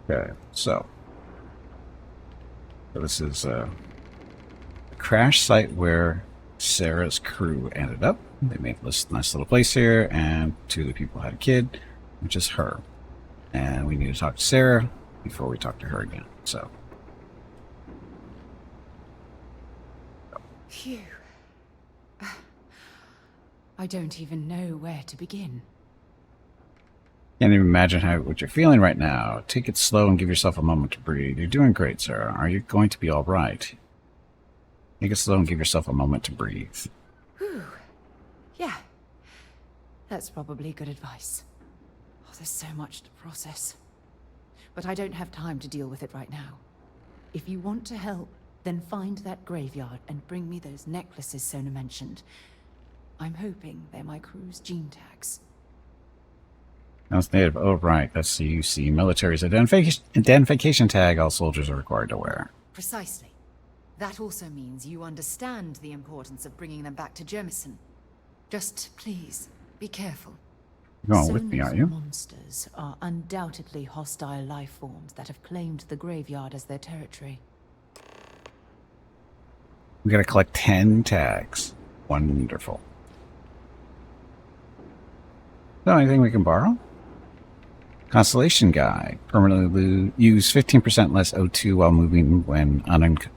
Okay, so this is a crash site where Sarah's crew ended up. They made this nice little place here, and two of the people had a kid, which is her. And we need to talk to Sarah before we talk to her again. So, Phew. I don't even know where to begin. can't even imagine what you're feeling right now. Take it slow and give yourself a moment to breathe. You're doing great, Sarah. Are you going to be all right? Take it slow and give yourself a moment to breathe. Whew. Yeah. That's probably good advice. Oh, there's so much to process. But I don't have time to deal with it right now. If you want to help, then find that graveyard and bring me those necklaces Sona mentioned. I'm hoping they're my crew's gene tags. That's native. Oh, right. That's the UC. Military's identification tag all soldiers are required to wear. Precisely. That also means you understand the importance of bringing them back to Jemison. Just please, be careful. You're going with me, aren't you? Monsters are undoubtedly hostile life forms that have claimed the graveyard as their territory. We gotta collect 10 tags. Wonderful. So, anything we can borrow? Constellation Guy. Permanently use 15% less O2 while moving when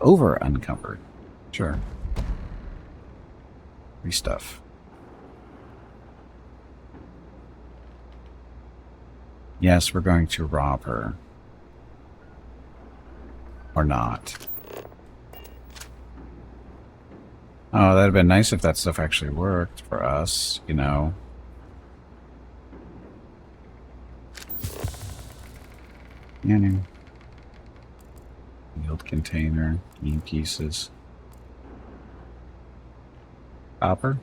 over uncovered. Sure. Free stuff. Yes, we're going to rob her. Or not. Oh, that'd have been nice if that stuff actually worked for us, you know. Yeah. Yield container, key pieces. Copper?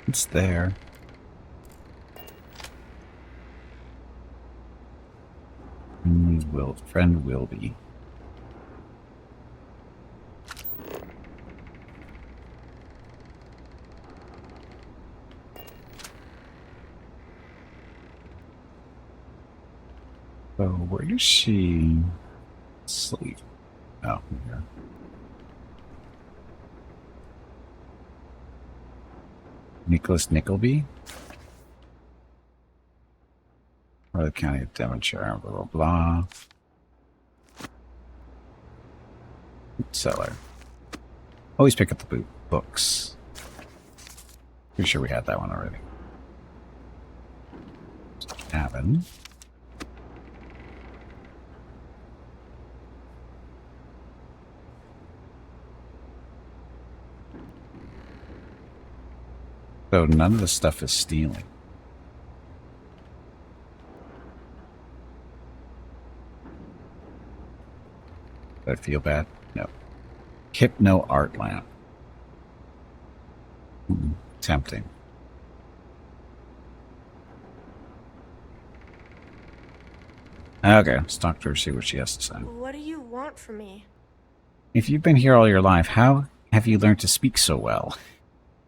It's there. Friend will be. So where does she sleep? Oh, here. Nicholas Nickleby? Or the County of Devonshire, blah, blah, blah. Seller. Always pick up the books. Pretty sure we had that one already. Cabin. So none of the stuff is stealing. Do I feel bad? No. Hypno art lamp. Tempting. Okay, let's talk to her, see what she has to say. What do you want from me? If you've been here all your life, how have you learned to speak so well?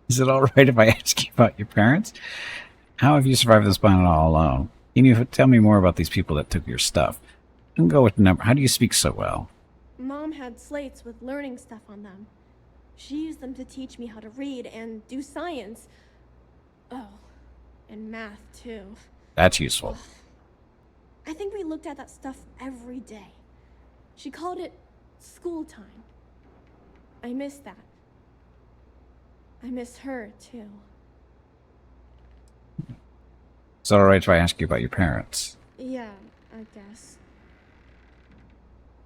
Is it all right if I ask you about your parents? How have you survived this planet all alone? Can you tell me more about these people that took your stuff? Don't go with the number. How do you speak so well? Mom had slates with learning stuff on them. She used them to teach me how to read and do science. Oh, and math too. That's useful. I think we looked at that stuff every day. She called it school time. I miss that. I miss her too. Is it all right if I ask you about your parents? Yeah, I guess.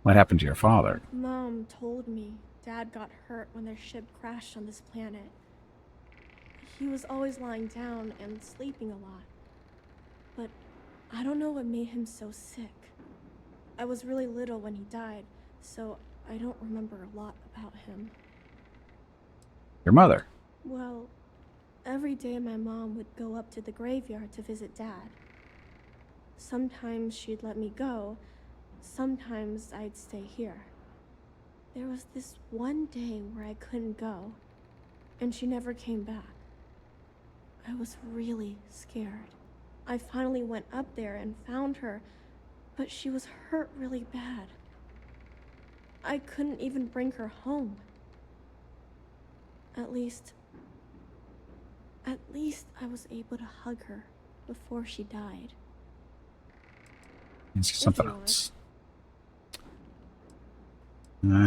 What happened to your father? Mom told me Dad got hurt when their ship crashed on this planet. He was always lying down and sleeping a lot. But I don't know what made him so sick. I was really little when he died, so I don't remember a lot about him. Your mother? Well, every day my mom would go up to the graveyard to visit Dad. Sometimes she'd let me go, sometimes I'd stay here. There was this one day where I couldn't go, and she never came back. I was really scared. I finally went up there and found her, but she was hurt really bad. I couldn't even bring her home. At least I was able to hug her before she died. Let's get something you want. else.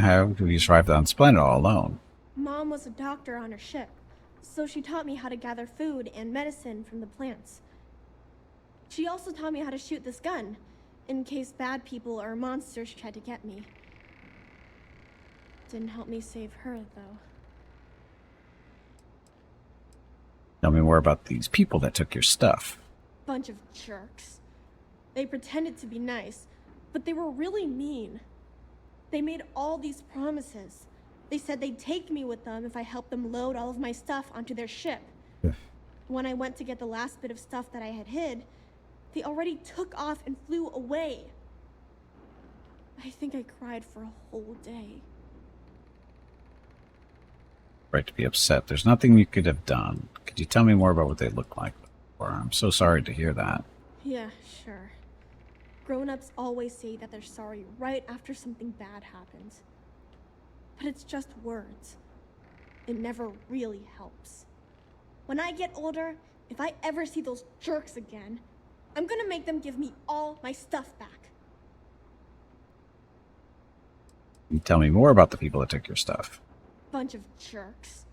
How do you survive the unsplendid all alone? Mom was a doctor on her ship, so she taught me how to gather food and medicine from the plants. She also taught me how to shoot this gun, in case bad people or monsters tried to get me. Didn't help me save her, though. Tell me more about these people that took your stuff. Bunch of jerks. They pretended to be nice, but they were really mean. They made all these promises. They said they'd take me with them if I helped them load all of my stuff onto their ship. When I went to get the last bit of stuff that I had hid, they already took off and flew away. I think I cried for a whole day. Right to be upset. There's nothing you could have done. Could you tell me more about what they look like? Or I'm so sorry to hear that. Yeah, sure. Grown-ups always say that they're sorry right after something bad happens. But it's just words. It never really helps. When I get older, if I ever see those jerks again, I'm gonna make them give me all my stuff back. Can you tell me more about the people that took your stuff? Bunch of jerks.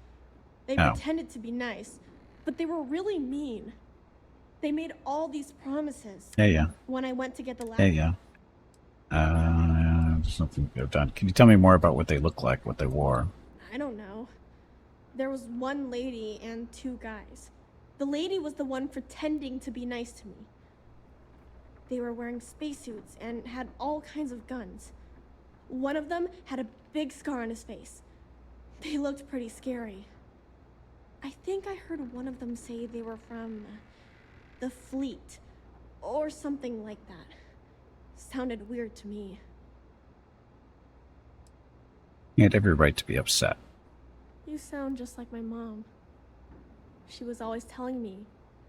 They Oh. pretended to be nice, but they were really mean. They made all these promises. Yeah. When I went to get the last... Yeah. There's nothing you could have done. Can you tell me more about what they look like, what they wore? I don't know. There was one lady and two guys. The lady was the one pretending to be nice to me. They were wearing spacesuits and had all kinds of guns. One of them had a big scar on his face. They looked pretty scary. I think I heard one of them say they were from the fleet or something like that. Sounded weird to me. You had every right to be upset. You sound just like my mom. She was always telling me,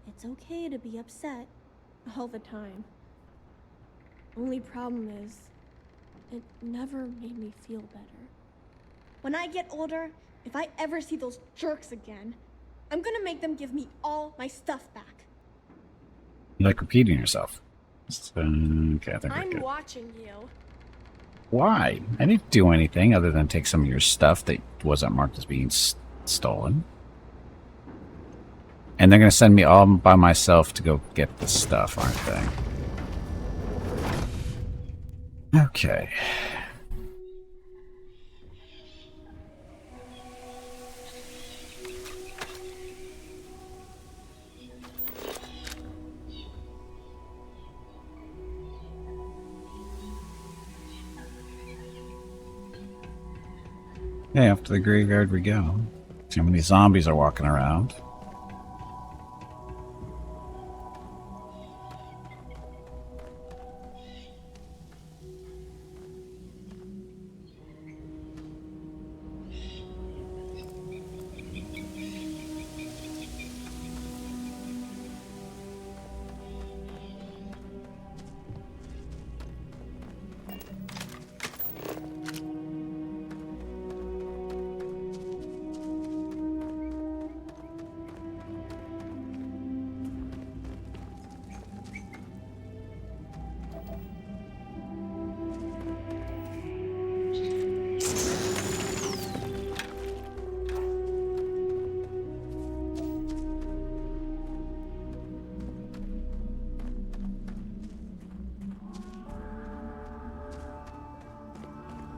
it's okay to be upset all the time. Only problem is, it never made me feel better. When I get older, if I ever see those jerks again, I'm gonna make them give me all my stuff back. You like repeating yourself. Okay, I think we're I'm good. watching you. Why? I didn't do anything other than take some of your stuff that wasn't marked as being stolen. And they're going to send me all by myself to go get this stuff, aren't they? Okay. Hey, off to the graveyard we go. See how many zombies are walking around.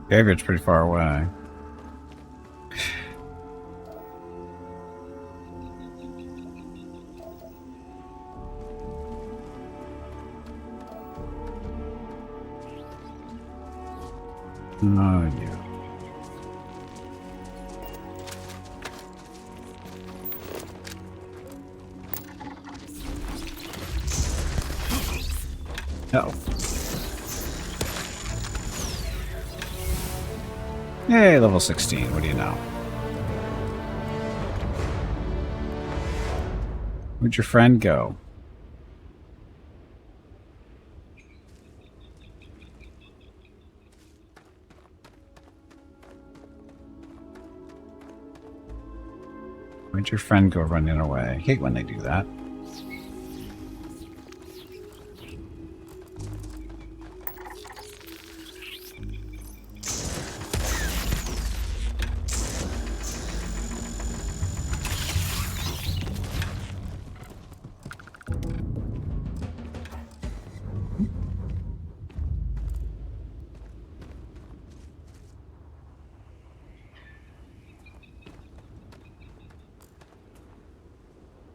Graveyard's pretty far away. Oh, yeah. Oh. Hey, level 16. What do you know? Where'd your friend go? Where'd your friend go running away? I hate when they do that.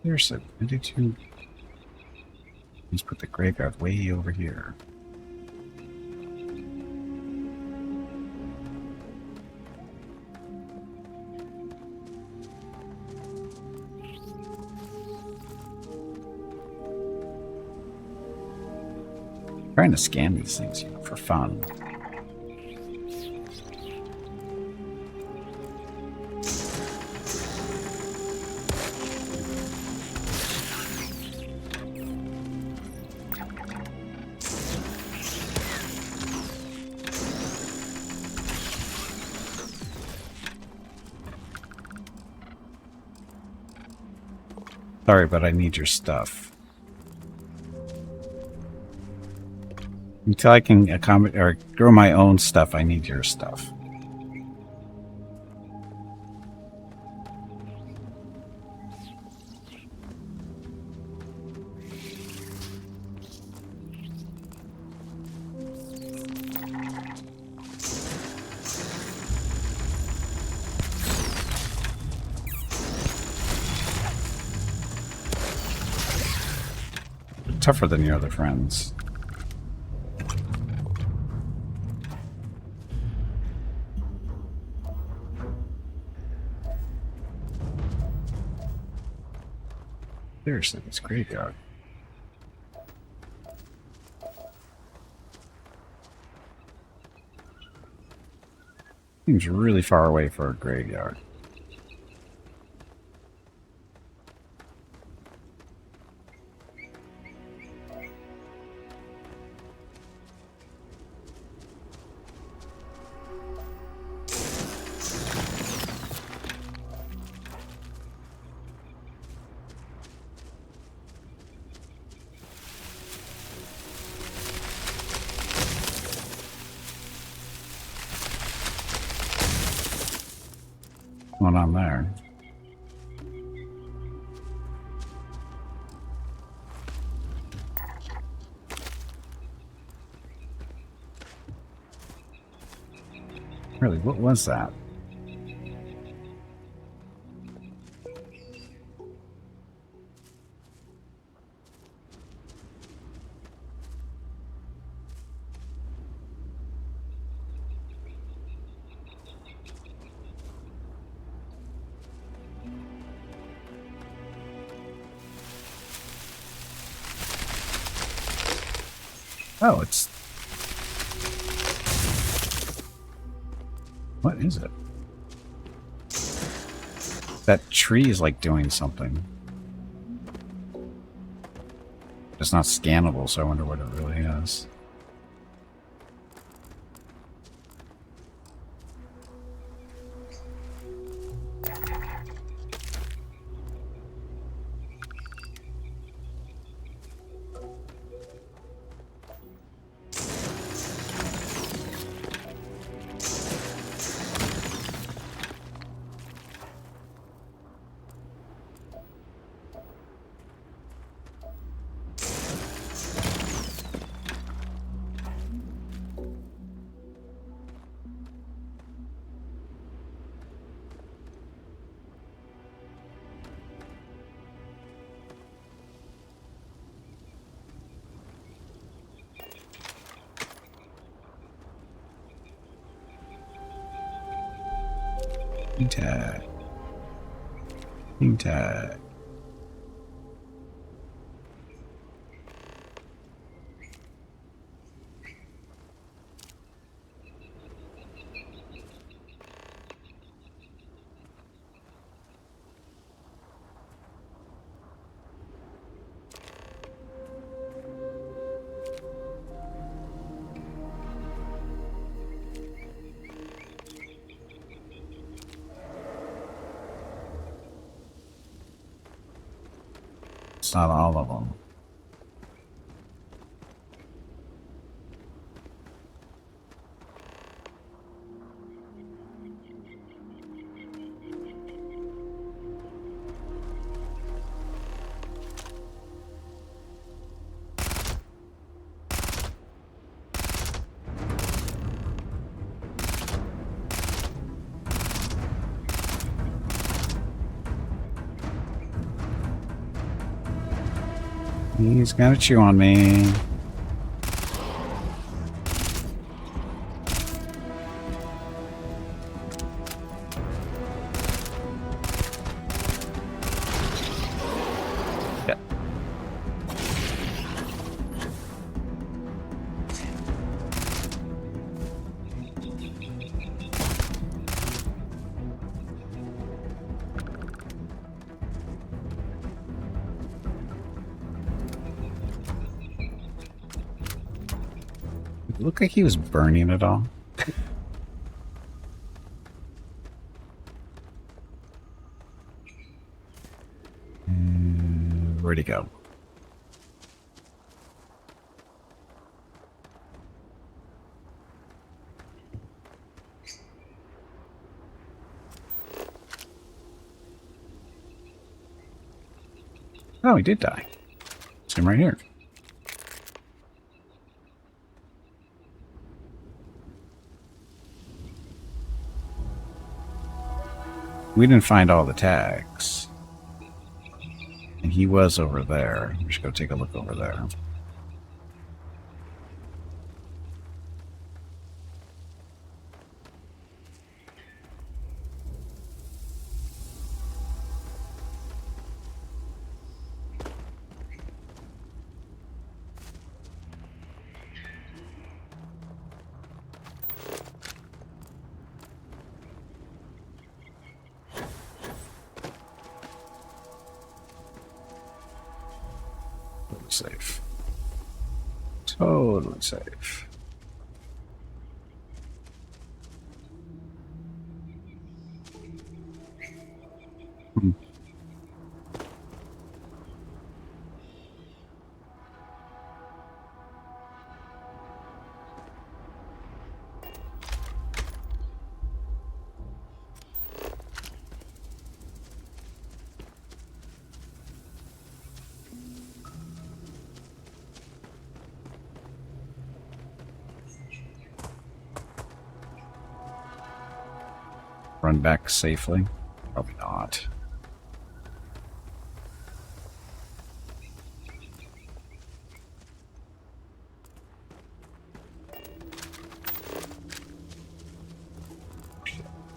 Seriously, why did you just put the graveyard way over here? Trying to scan these things, you know, for fun. Sorry, but I need your stuff. Until I can accommodate or grow my own stuff, I need your stuff. Tougher than your other friends. Seriously, this graveyard. Seems really far away for a graveyard. What's going on there? Really, what was that? Oh, it's... What is it? That tree is like doing something. It's not scannable, so I wonder what it really is. Tag. Tag. It's not all of them. He's gonna chew on me. Yep. It looked like he was burning it all. Where'd he go? Oh, he did die. It's him right here. We didn't find all the tags. And he was over there. We should go take a look over there. Totally safe. Totally safe. Hmm. Run back safely? Probably not.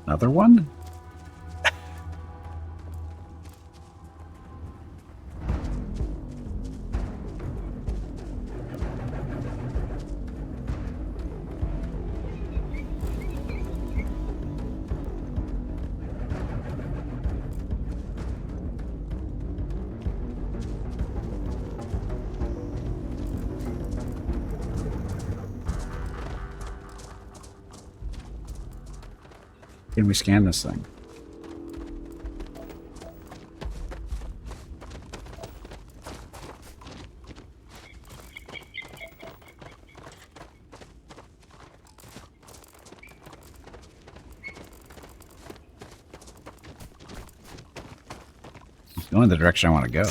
Another one? Can we scan this thing? It's going in the direction I want to go.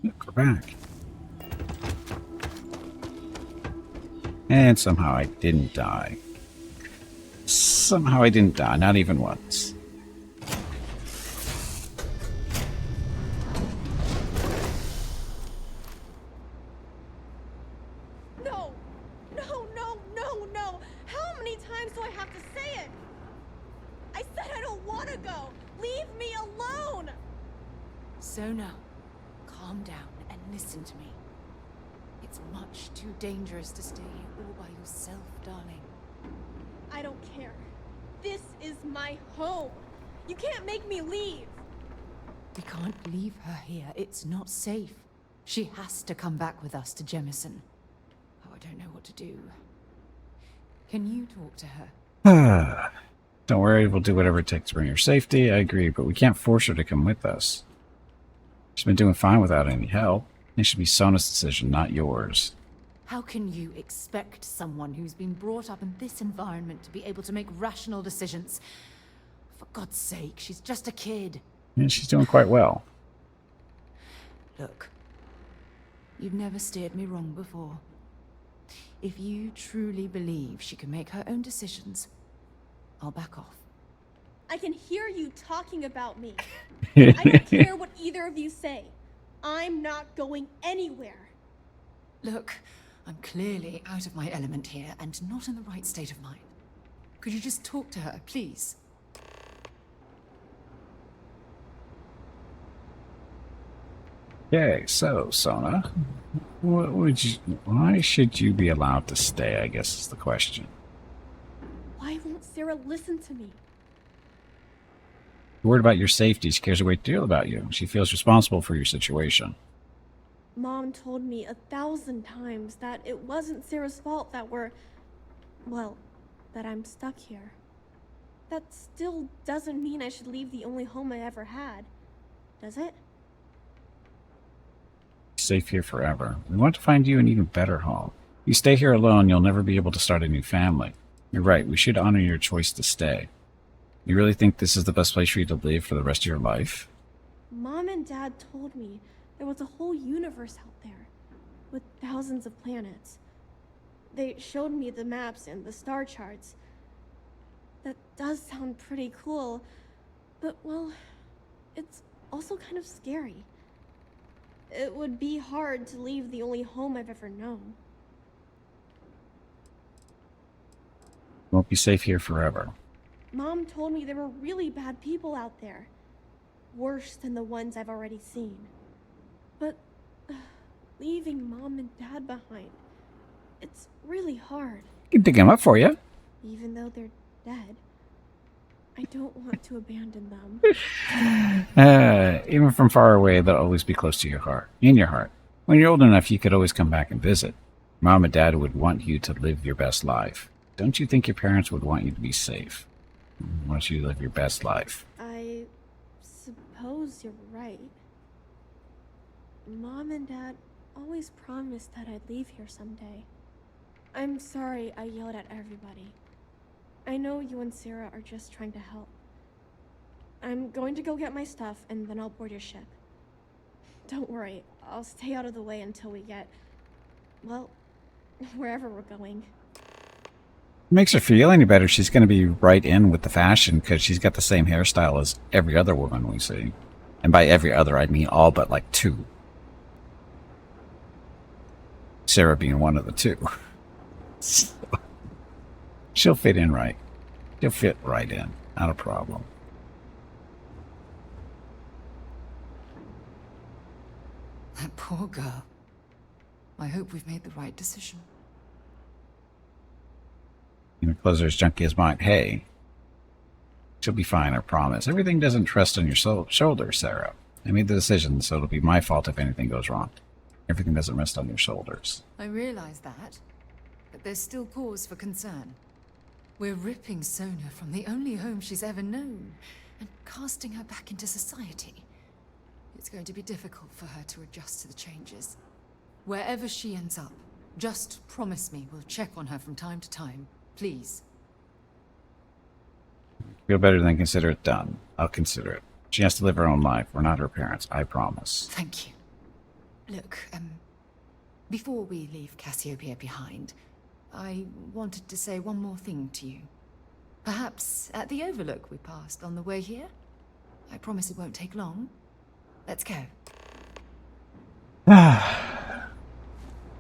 Look, we're back. And somehow I didn't die. Somehow I didn't die, not even once. No! No, no, no, no! How many times do I have to say it? I said I don't want to go! Leave me alone! Sona, calm down and listen to me. It's much too dangerous to stay here all by yourself, darling. I don't care. This is my home. You can't make me leave! We can't leave her here. It's not safe. She has to come back with us to Jemison. Oh, I don't know what to do. Can you talk to her? Don't worry, we'll do whatever it takes to bring her safety. I agree, but we can't force her to come with us. She's been doing fine without any help. It should be Sona's decision, not yours. How can you expect someone who's been brought up in this environment to be able to make rational decisions? For God's sake, she's just a kid. Yeah, she's doing quite well. Look, you've never steered me wrong before. If you truly believe she can make her own decisions, I'll back off. I can hear you talking about me. I don't care what either of you say. I'm not going anywhere. Look, I'm clearly out of my element here and not in the right state of mind. Could you just talk to her, please? Okay, so, Sona, why should you be allowed to stay, I guess is the question. Why won't Sarah listen to me? Worried about your safety, she cares a great deal about you. She feels responsible for your situation. Mom told me 1,000 times that it wasn't Sarah's fault that that I'm stuck here. That still doesn't mean I should leave the only home I ever had, does it? Safe here forever. We want to find you an even better home. If you stay here alone, you'll never be able to start a new family. You're right, we should honor your choice to stay. You really think this is the best place for you to live for the rest of your life? Mom and Dad told me there was a whole universe out there, with thousands of planets. They showed me the maps and the star charts. That does sound pretty cool, but well, it's also kind of scary. It would be hard to leave the only home I've ever known. Won't be safe here forever. Mom told me there were really bad people out there. Worse than the ones I've already seen. But leaving Mom and Dad behind, it's really hard. I can pick him up for you. Even though they're dead, I don't want to abandon them. Even from far away, they'll always be close to your heart. In your heart. When you're old enough, you could always come back and visit. Mom and Dad would want you to live your best life. Don't you think your parents would want you to be safe? Want you to live your best life. I suppose you're right. Mom and Dad always promised that I'd leave here someday. I'm sorry I yelled at everybody. I know you and Sarah are just trying to help. I'm going to go get my stuff and then I'll board your ship. Don't worry, I'll stay out of the way until we get, well, wherever we're going. Makes her feel any better. She's going to be right in with the fashion because she's got the same hairstyle as every other woman we see. And by every other, I mean all but like two. Sarah being one of the two. So, she'll fit in right. She'll fit right in. Not a problem. That poor girl. I hope we've made the right decision. You close her as junky as mine. Hey, she'll be fine, I promise. Everything doesn't rest on your shoulders, Sarah. I made the decision, so it'll be my fault if anything goes wrong. Everything doesn't rest on your shoulders. I realize that, but there's still cause for concern. We're ripping Sona from the only home she's ever known and casting her back into society. It's going to be difficult for her to adjust to the changes. Wherever she ends up, just promise me we'll check on her from time to time. Please. Feel better than consider it done. I'll consider it. She has to live her own life. We're not her parents, I promise. Thank you. Look, before we leave Cassiopeia behind, I wanted to say one more thing to you. Perhaps at the overlook we passed on the way here? I promise it won't take long. Let's go.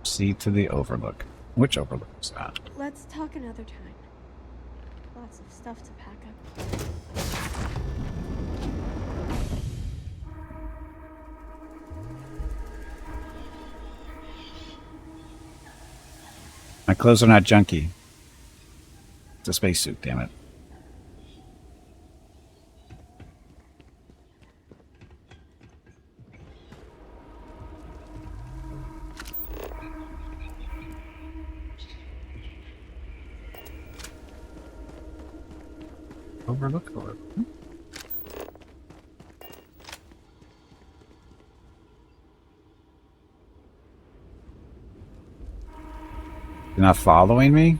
See to the overlook. Which overlook is that? Let's talk another time. Lots of stuff to pack up. My clothes are not junky. It's a spacesuit, damn it. Overlook. You're not following me?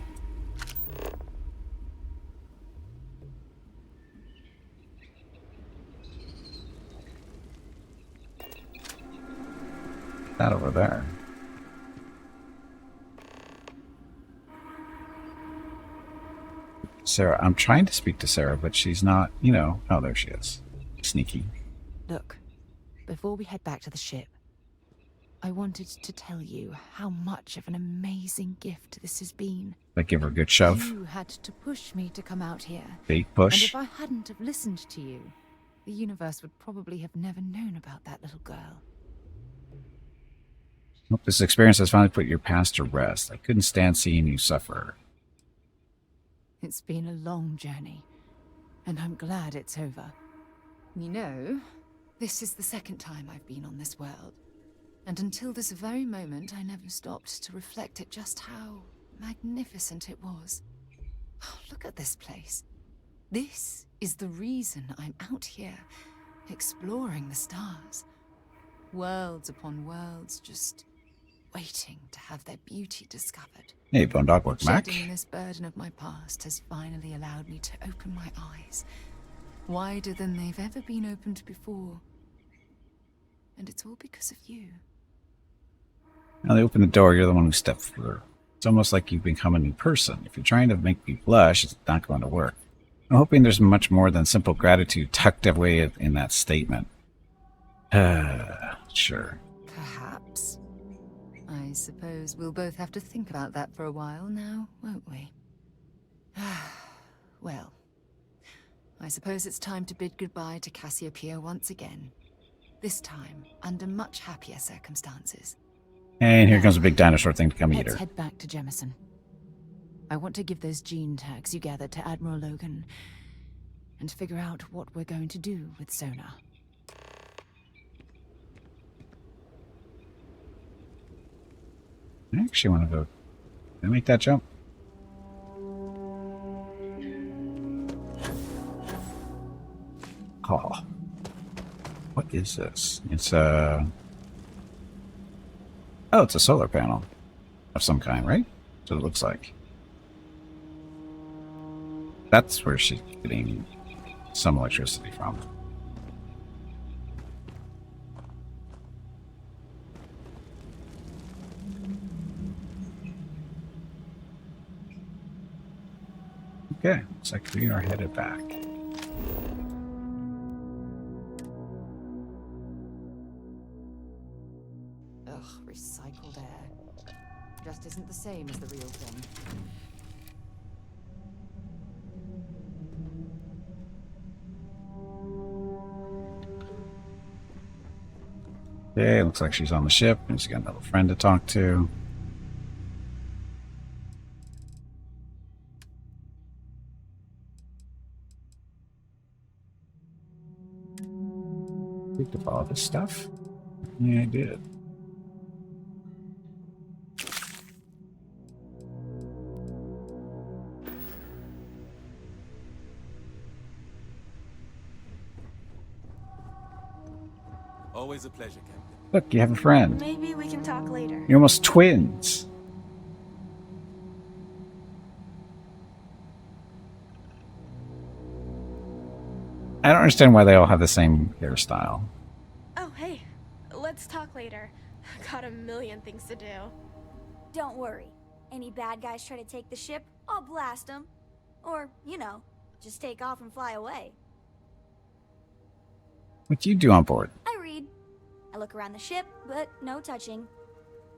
That over there. Sarah, I'm trying to speak to Sarah, but she's not, you know. Oh, there she is. Sneaky. Look, before we head back to the ship, I wanted to tell you how much of an amazing gift this has been. Like, give her a good shove. You had to push me to come out here. Big And push. if I hadn't have listened to you, the universe would probably have never known about that little girl. Hope this experience has finally put your past to rest. I couldn't stand seeing you suffer. It's been a long journey, and I'm glad it's over. You know, this is the second time I've been on this world. And until this very moment, I never stopped to reflect at just how magnificent it was. Oh, look at this place. This is the reason I'm out here, exploring the stars. Worlds upon worlds, just waiting to have their beauty discovered. Hey, Bone Dog, welcome back. Shedding this burden of my past has finally allowed me to open my eyes, wider than they've ever been opened before. And it's all because of you. Now they open the door, you're the one who stepped through. It's almost like you've become a new person. If you're trying to make me blush, it's not going to work. I'm hoping there's much more than simple gratitude tucked away in that statement. Sure. Perhaps. I suppose we'll both have to think about that for a while now, won't we? Well, I suppose it's time to bid goodbye to Cassiopeia once again. This time, under much happier circumstances. And here comes a big dinosaur thing to come eat Let's her. head back to Jemison. I want to give those gene tags you gathered to Admiral Logan and figure out what we're going to do with Sona. I actually want to go. Can I make that jump? Oh. What is this? It's a... Oh, it's a solar panel of some kind, right? That's what it looks like. That's where she's getting some electricity from. Okay, looks like we are headed back. Ugh, recycled air. Just isn't the same as the real thing. Okay, looks like she's on the ship and she's got another friend to talk to. Picked up all this stuff? Yeah, I did. Always a pleasure, Captain. Look, you have a friend. Maybe we can talk later. You're almost twins. I don't understand why they all have the same hairstyle. Oh, hey. Let's talk later. Got a million things to do. Don't worry. Any bad guys try to take the ship, I'll blast them. Or, you know, just take off and fly away. What do you do on board? I read. I look around the ship, but no touching.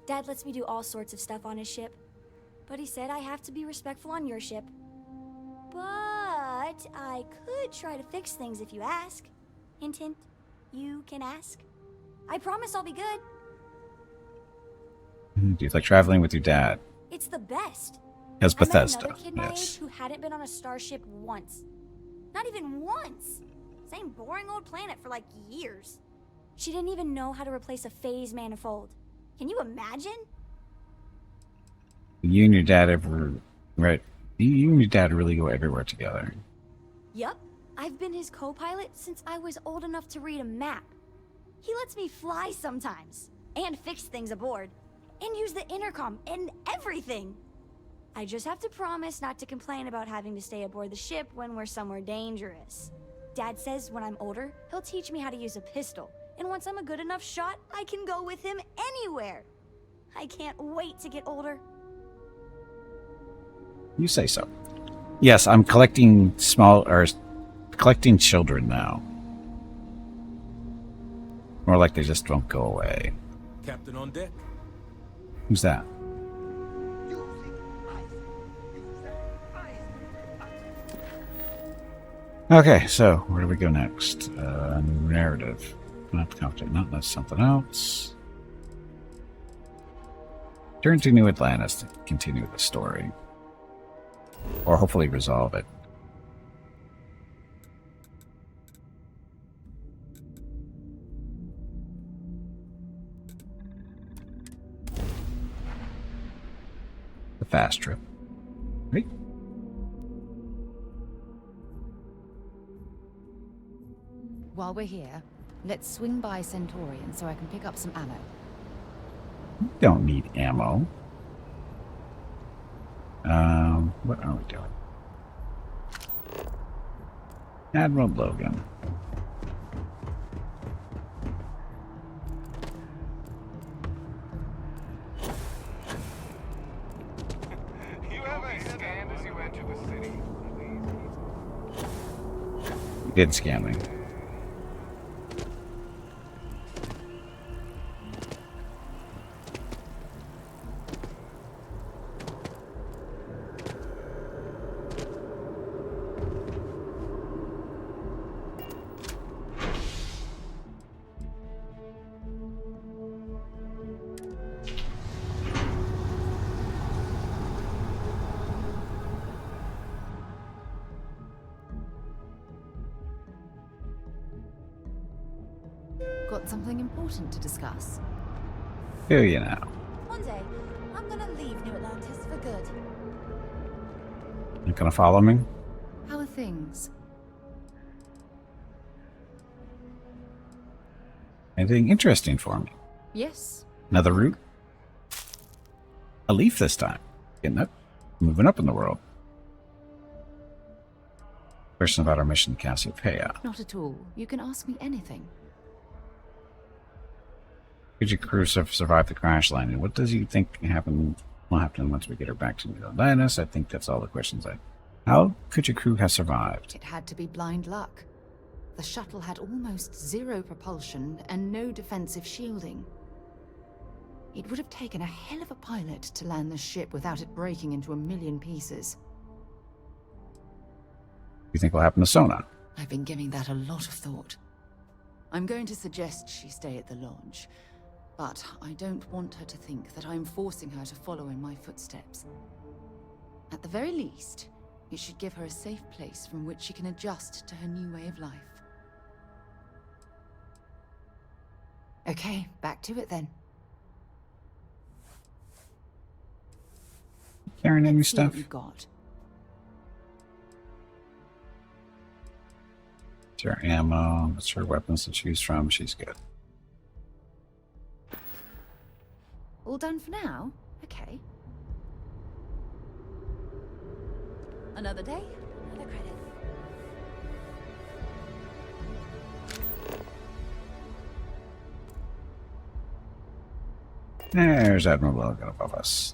Dad lets me do all sorts of stuff on his ship. But he said I have to be respectful on your ship. But I could try to fix things if you ask. Hint, hint. You can ask. I promise I'll be good. Do you like traveling with your dad? It's the best. As I met Bethesda, another kid my age yes. who hadn't been on a starship once. Not even once. Same boring old planet for like years. She didn't even know how to replace a phase manifold. Can you imagine? You and your dad ever... Right. You and your dad really go everywhere together. Yup, I've been his co-pilot since I was old enough to read a map. He lets me fly sometimes, and fix things aboard, and use the intercom and everything. I just have to promise not to complain about having to stay aboard the ship when we're somewhere dangerous. Dad says when I'm older, he'll teach me how to use a pistol, and once I'm a good enough shot, I can go with him anywhere. I can't wait to get older. You say so. Yes, I'm collecting collecting children now. More like they just won't go away. Captain on deck. Who's that? Okay, so where do we go next? Narrative. Not confident. Not that's something else. Turn to New Atlantis to continue the story. Or hopefully resolve it. The fast trip. Right? While we're here, let's swing by Centaurian so I can pick up some ammo. We don't need ammo. What are we doing? Admiral Logan. You have a scanned as you enter the city. You did scan me. Got something important to discuss. Do you now? One day, I'm gonna leave New Atlantis for good. You gonna follow me? How are things? Anything interesting for me? Yes. Another route? A leaf this time. Getting up. Moving up in the world. Question about our mission to Cassiopeia. Not at all. You can ask me anything. Could your crew survive the crash landing? What does you think will happen once we get her back to New Atlantis? I think that's all the questions How could your crew have survived? It had to be blind luck. The shuttle had almost zero propulsion and no defensive shielding. It would have taken a hell of a pilot to land the ship without it breaking into a million pieces. You think will happen to Sona? I've been giving that a lot of thought. I'm going to suggest she stay at the lodge, but I don't want her to think that I'm forcing her to follow in my footsteps. At the very least, it should give her a safe place from which she can adjust to her new way of life. Okay, back to it then. Carrying any Let's see what stuff? you got. It's her ammo. It's her weapons to choose from. She's good. All done for now? Okay. Another day, another credit. There's Admiral Logan above us.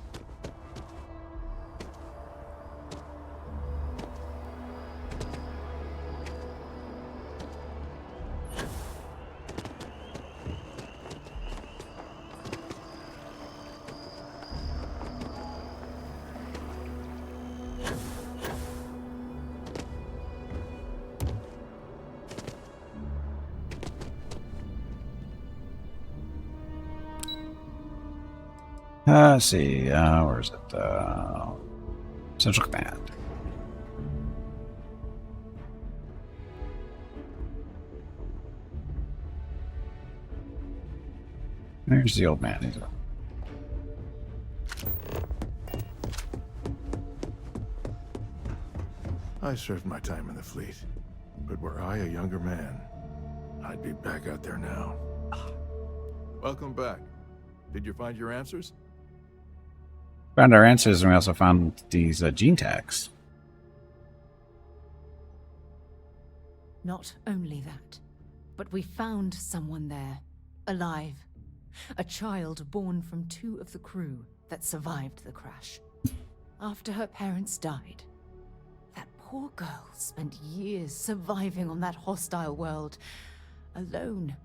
Let's see, where is it? Central Command. There's the old man. He's up. I served my time in the fleet, but were I a younger man, I'd be back out there now. Welcome back. Did you find your answers? Found our answers, and we also found these gene tags. Not only that, but we found someone there, alive. A child born from 2 of the crew that survived the crash. After her parents died, that poor girl spent years surviving on that hostile world, alone.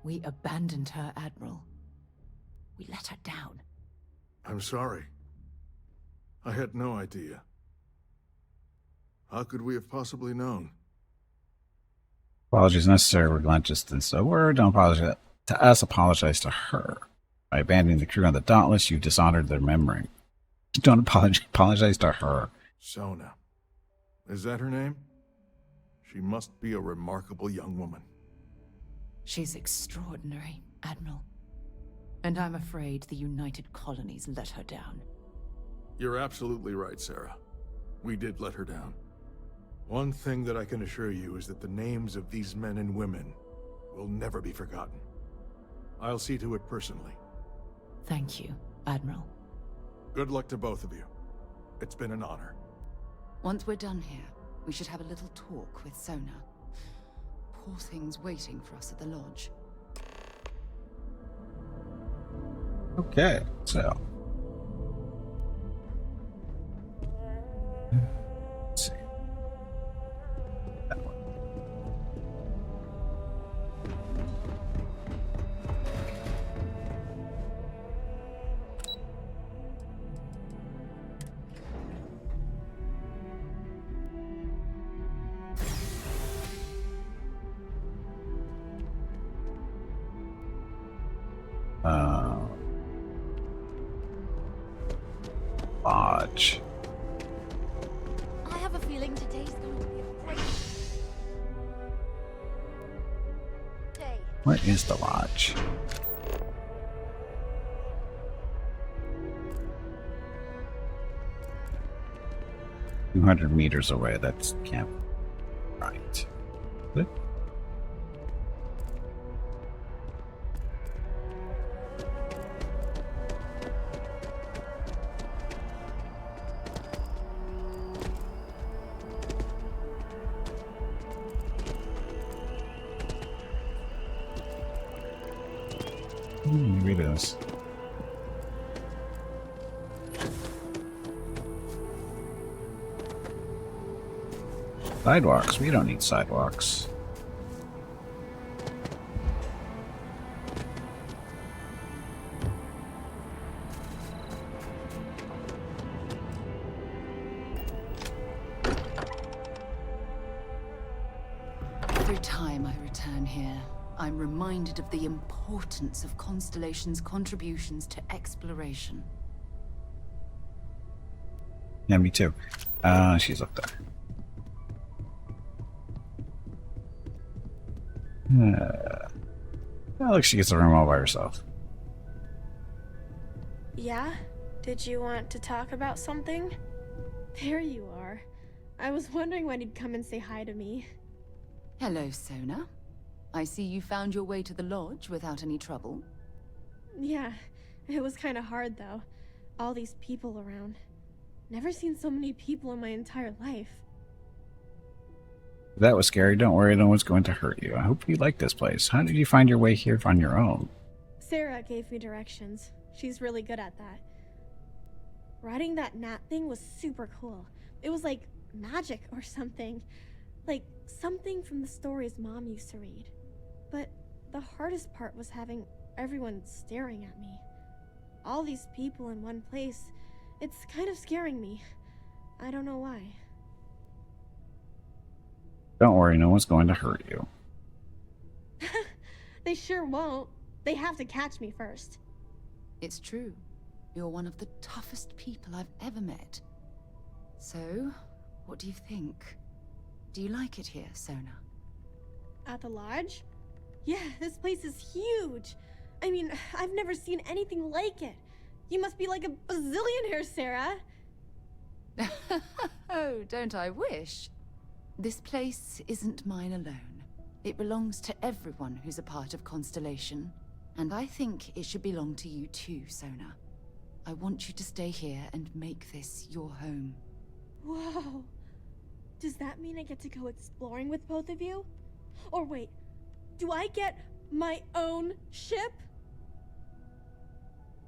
We abandoned her, Admiral. We let her down. I'm sorry. I had no idea. How could we have possibly known? Apologies necessary. We're glad just this word. Don't apologize to us. Apologize to her. By abandoning the crew on the Dauntless, you dishonored their memory. Don't apologize to her. Sona. Is that her name? She must be a remarkable young woman. She's extraordinary, Admiral. And I'm afraid the United Colonies let her down. You're absolutely right, Sarah. We did let her down. One thing that I can assure you is that the names of these men and women will never be forgotten. I'll see to it personally. Thank you, Admiral. Good luck to both of you. It's been an honor. Once we're done here, we should have a little talk with Sona. Poor thing's waiting for us at the lodge. Okay, so. Let's see. That one. Lodge. I have a feeling today's going to be a great day. Where is the lodge? $200 away. That's camp. Right. Good. Read this. Sidewalks. We don't need sidewalks. Every time I return here, I'm reminded of the importance of Constellation's contributions to exploration. Yeah, me too. She's up there. Oh, look, she gets the room all by herself. Yeah? Did you want to talk about something? There you are. I was wondering when you'd come and say hi to me. Hello, Sona. I see you found your way to the lodge without any trouble. Yeah, it was kind of hard though. All these people around. Never seen so many people in my entire life. That was scary. Don't worry, no one's going to hurt you. I hope you like this place. How did you find your way here on your own? Sarah gave me directions. She's really good at that. Riding that gnat thing was super cool. It was like magic or something. Like something from the stories Mom used to read. But the hardest part was having everyone staring at me. All these people in one place. It's kind of scaring me. I don't know why. Don't worry, no one's going to hurt you. They sure won't. They have to catch me first. It's true. You're one of the toughest people I've ever met. So, what do you think? Do you like it here, Sona? At the lodge? Yeah, this place is huge. I mean, I've never seen anything like it. You must be like a bazillionaire, Sarah. Oh, don't I wish? This place isn't mine alone. It belongs to everyone who's a part of Constellation. And I think it should belong to you too, Sona. I want you to stay here and make this your home. Whoa. Does that mean I get to go exploring with both of you? Or wait, do I get my own ship?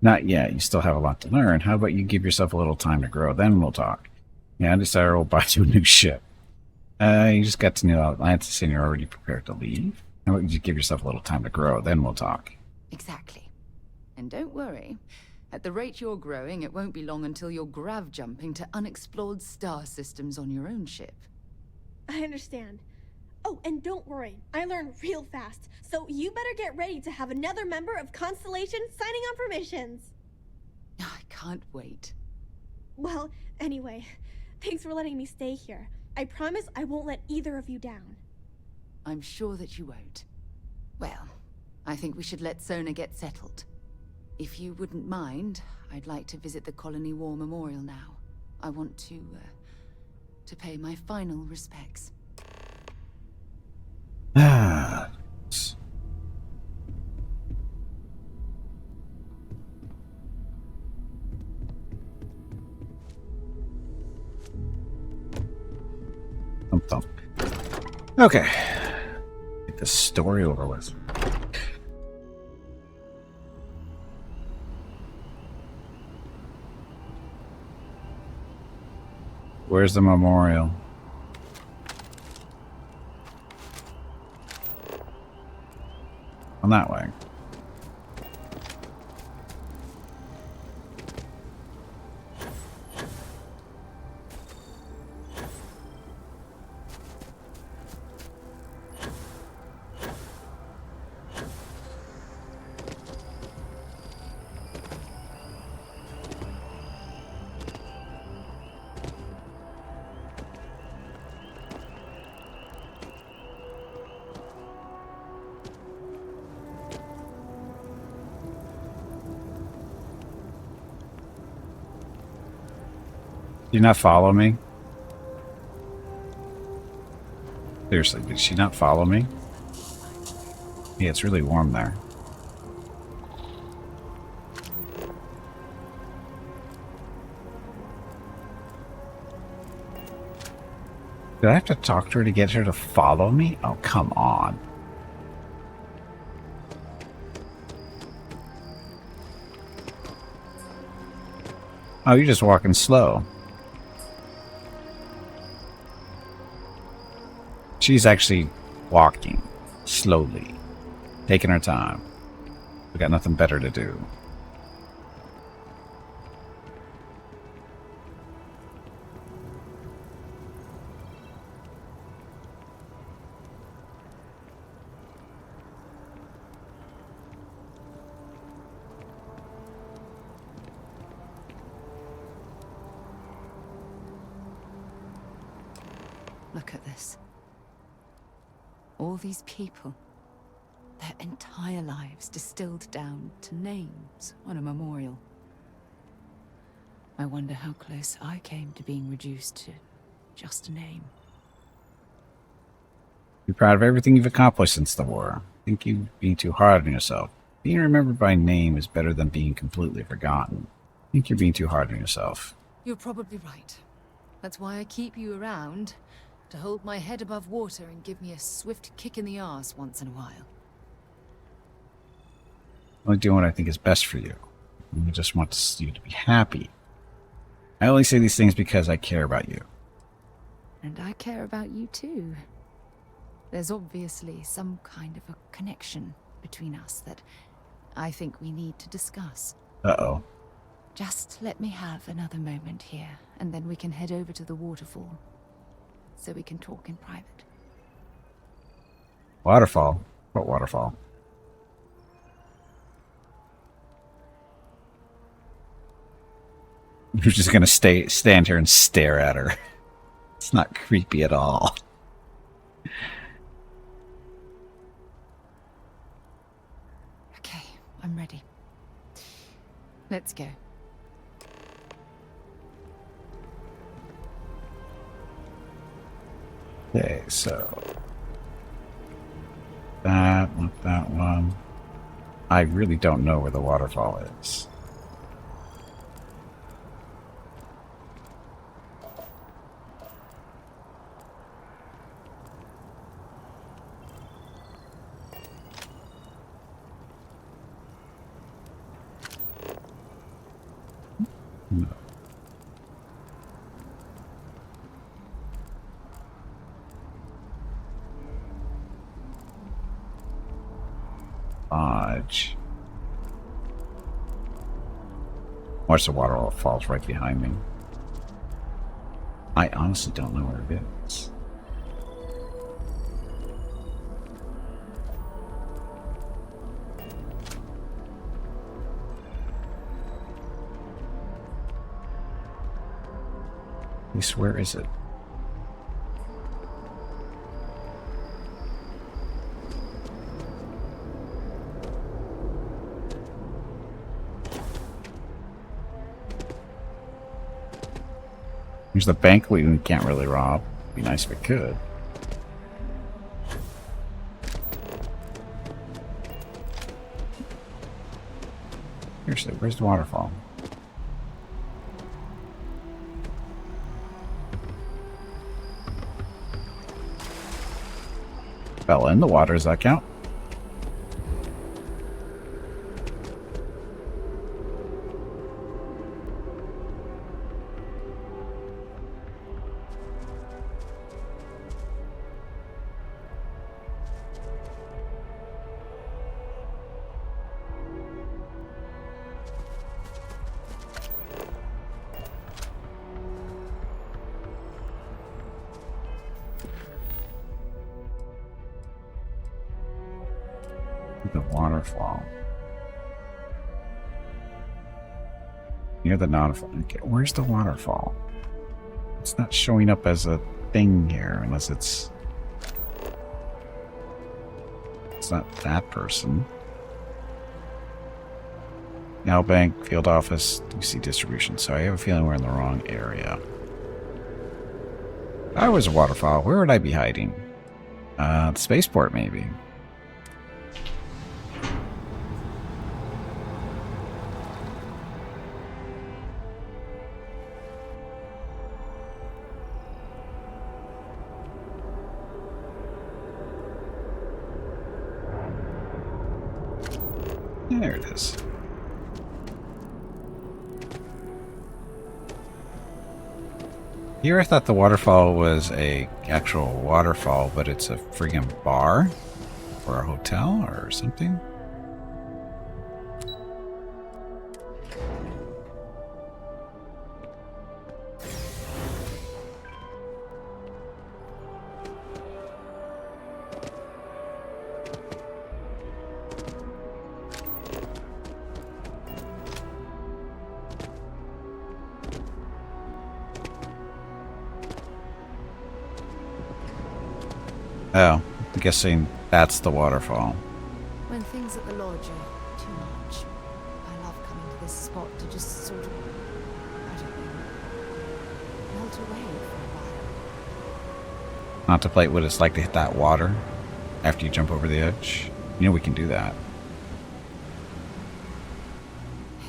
Not yet. You still have a lot to learn. How about you give yourself a little time to grow? Then we'll talk. Yeah, I decided we'll buy you a new ship. You just got to know Atlantis and you're already prepared to leave. How about you give yourself a little time to grow? Then we'll talk. Exactly. And don't worry. At the rate you're growing, it won't be long until you're grav jumping to unexplored star systems on your own ship. I understand. Oh, and don't worry, I learn real fast, so you better get ready to have another member of Constellation signing on for missions. I can't wait. Well, anyway, thanks for letting me stay here. I promise I won't let either of you down. I'm sure that you won't. Well, I think we should let Sona get settled. If you wouldn't mind, I'd like to visit the Colony War Memorial now. I want to pay my final respects. Ah. Thump thump. Okay. Get this story over with. Where's the memorial? On that way. Did you not follow me? Seriously, did she not follow me? Yeah, it's really warm there. Did I have to talk to her to get her to follow me? Oh, come on. Oh, you're just walking slow. She's actually walking slowly, taking her time. We got nothing better to do. Look at this. All these people. Their entire lives distilled down to names on a memorial. I wonder how close I came to being reduced to just a name. You're proud of everything you've accomplished since the war. Think you're being too hard on yourself. Being remembered by name is better than being completely forgotten. Think you're being too hard on yourself. You're probably right. That's why I keep you around, to hold my head above water and give me a swift kick in the arse once in a while. I'm only doing what I think is best for you. I just want you to be happy. I only say these things because I care about you. And I care about you too. There's obviously some kind of a connection between us that I think we need to discuss. Uh-oh. Just let me have another moment here, and then we can head over to the waterfall, so we can talk in private. Waterfall? What waterfall? You're just gonna stand here and stare at her. It's not creepy at all. Okay, I'm ready. Let's go. Okay, so that, not that one. I really don't know where the waterfall is. No. Lodge. Watch the waterfalls right behind me. I honestly don't know where it is. At least, where is it? There's the bank we can't really rob. Be nice if it could. Seriously, where's the waterfall? Fell in the water, does that count? The waterfall. Near the waterfall. Okay, where's the waterfall? It's not showing up as a thing here unless it's not that person. Now bank, field office, DC distribution. So I have a feeling we're in the wrong area. If I was a waterfall, where would I be hiding? The spaceport maybe. There it is. Here I thought the waterfall was a actual waterfall, but it's a friggin' bar or a hotel or something. Oh, I'm guessing that's the waterfall. When things at the lodge are too much, I love coming to this spot to just sort of, I don't know, melt away for a while. Contemplate what it's like to hit that water after you jump over the edge. You know we can do that.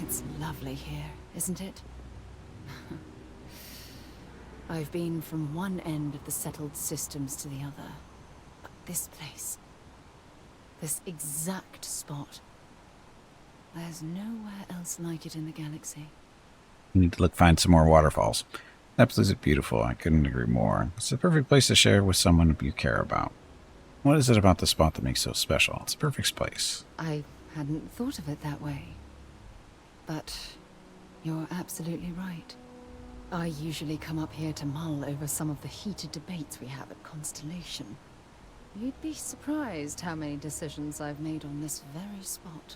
It's lovely here, isn't it? I've been from one end of the settled systems to the other. But this place, this exact spot, there's nowhere else like it in the galaxy. You need to find some more waterfalls. Absolutely beautiful. I couldn't agree more. It's the perfect place to share with someone you care about. What is it about the spot that makes it so special? It's a perfect place. I hadn't thought of it that way. But you're absolutely right. I usually come up here to mull over some of the heated debates we have at Constellation. You'd be surprised how many decisions I've made on this very spot.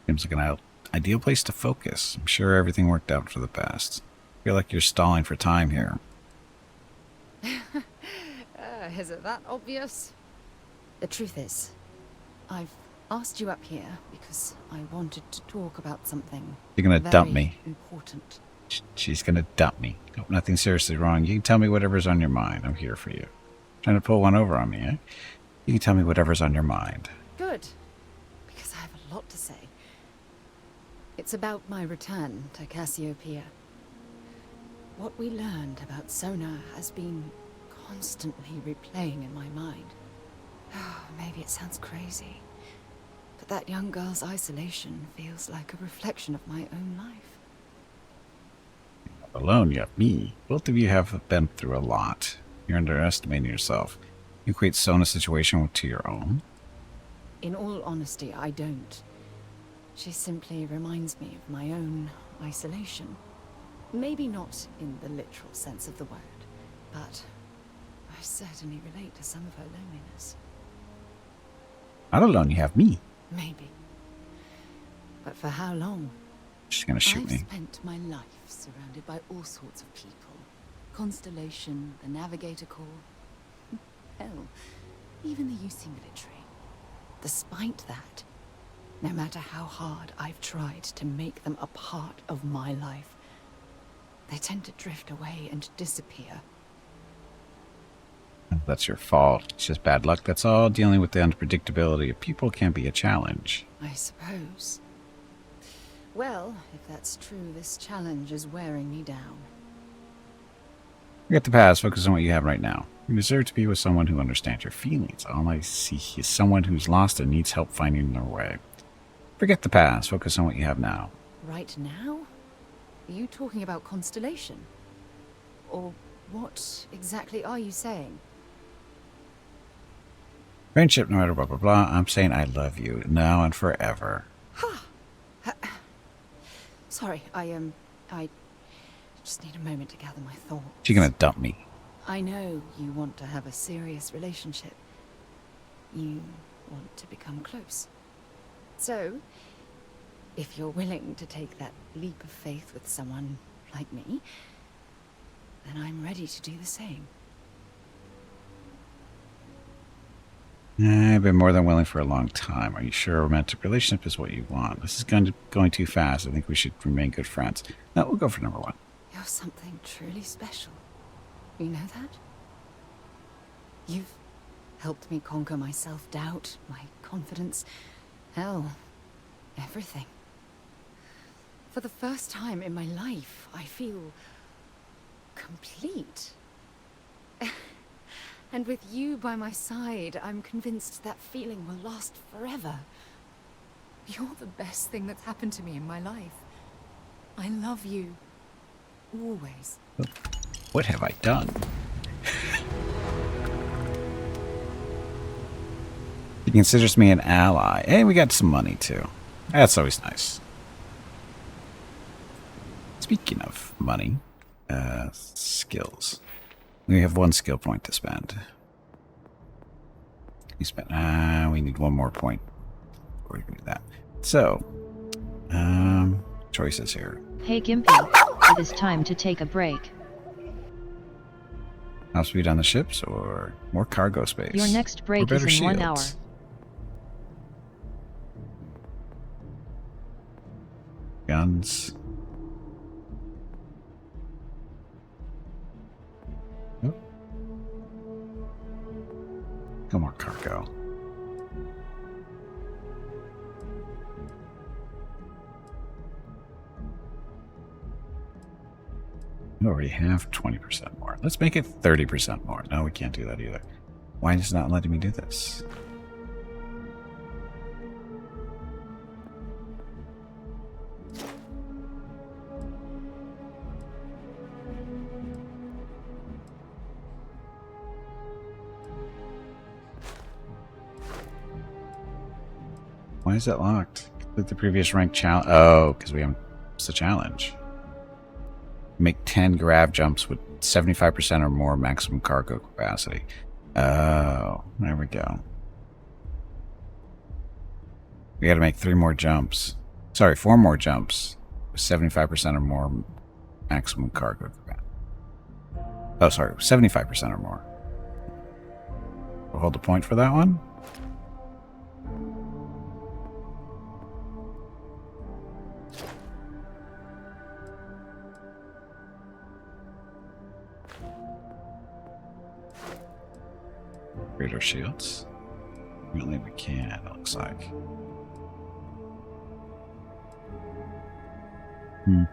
Seems like an ideal place to focus. I'm sure everything worked out for the best. I feel like you're stalling for time here. Is it that obvious? The truth is, I've asked you up here because I wanted to talk about something You're gonna dump me. important. She's gonna dump me. Hope nothing's seriously wrong. You can tell me whatever's on your mind. I'm here for you. Trying to pull one over on me, eh? You can tell me whatever's on your mind. Good. Because I have a lot to say. It's about my return to Cassiopeia. What we learned about Sona has been constantly replaying in my mind. Oh, maybe it sounds crazy, but that young girl's isolation feels like a reflection of my own life. Alone, you have me. Both of you have been through a lot. You're underestimating yourself. You equate Sona's situation to your own? In all honesty, I don't. She simply reminds me of my own isolation. Maybe not in the literal sense of the word, but I certainly relate to some of her loneliness. Not alone, you have me. Maybe. But for how long? She's gonna shoot I've me. spent my life surrounded by all sorts of people. Constellation, the Navigator Corps. Hell, even the UC military. Despite that, no matter how hard I've tried to make them a part of my life, they tend to drift away and disappear. That's your fault. It's just bad luck, that's all. Dealing with the unpredictability of people can be a challenge. I suppose. Well, if that's true, this challenge is wearing me down. Forget the past, focus on what you have right now. You deserve to be with someone who understands your feelings. All I see is someone who's lost and needs help finding their way. Forget the past, focus on what you have now. Right now? Are you talking about Constellation? Or what exactly are you saying? Friendship, no matter blah blah blah. I'm saying I love you, now and forever. Sorry, I just need a moment to gather my thoughts. She's gonna dump me. I know you want to have a serious relationship. You want to become close. So, if you're willing to take that leap of faith with someone like me, then I'm ready to do the same. I've been more than willing for a long time. Are you sure a romantic relationship is what you want? This is going too fast. I think we should remain good friends. No, we'll go for number one. You're something truly special. You know that? You've helped me conquer my self-doubt, my confidence, hell, everything. For the first time in my life, I feel complete. And with you by my side, I'm convinced that feeling will last forever. You're the best thing that's happened to me in my life. I love you. Always. What have I done? He considers me an ally. Hey, we got some money too. That's always nice. Speaking of money, skills. We have one skill point to spend. We spent. We need one more point before we can do that. So, choices here. Hey Gimpy, it is time to take a break. Top speed on the ships or more cargo space? Your next break is in 1 hour. Guns. Oh. Go more cargo. We already have 20% more. Let's make it 30% more. No, we can't do that either. Why is it not letting me do this? Why is that locked? Complete the previous rank challenge. Oh, because we haven't. It's the challenge. Make 10 grab jumps with 75% or more maximum cargo capacity. Oh, there we go. We got to make 3 more jumps. Sorry, 4 more jumps with 75% or more maximum cargo capacity. Oh, sorry, 75% or more. We'll hold the point for that one. Upgrade our shields. Apparently we can, it looks like.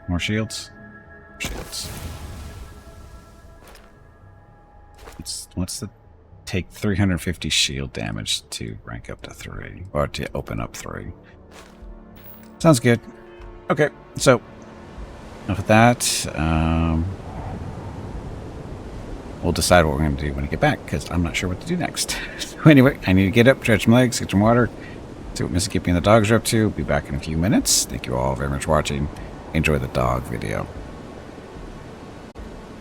More shields? Shields. What's the... Take 350 shield damage to rank up to 3. Or to open up 3. Sounds good. Okay, so... Enough of that. We'll decide what we're going to do when we get back, because I'm not sure what to do next. So anyway, I need to get up, stretch my legs, get some water, see what Mrs. Gippy and the dogs are up to. Be back in a few minutes. Thank you all very much for watching. Enjoy the dog video.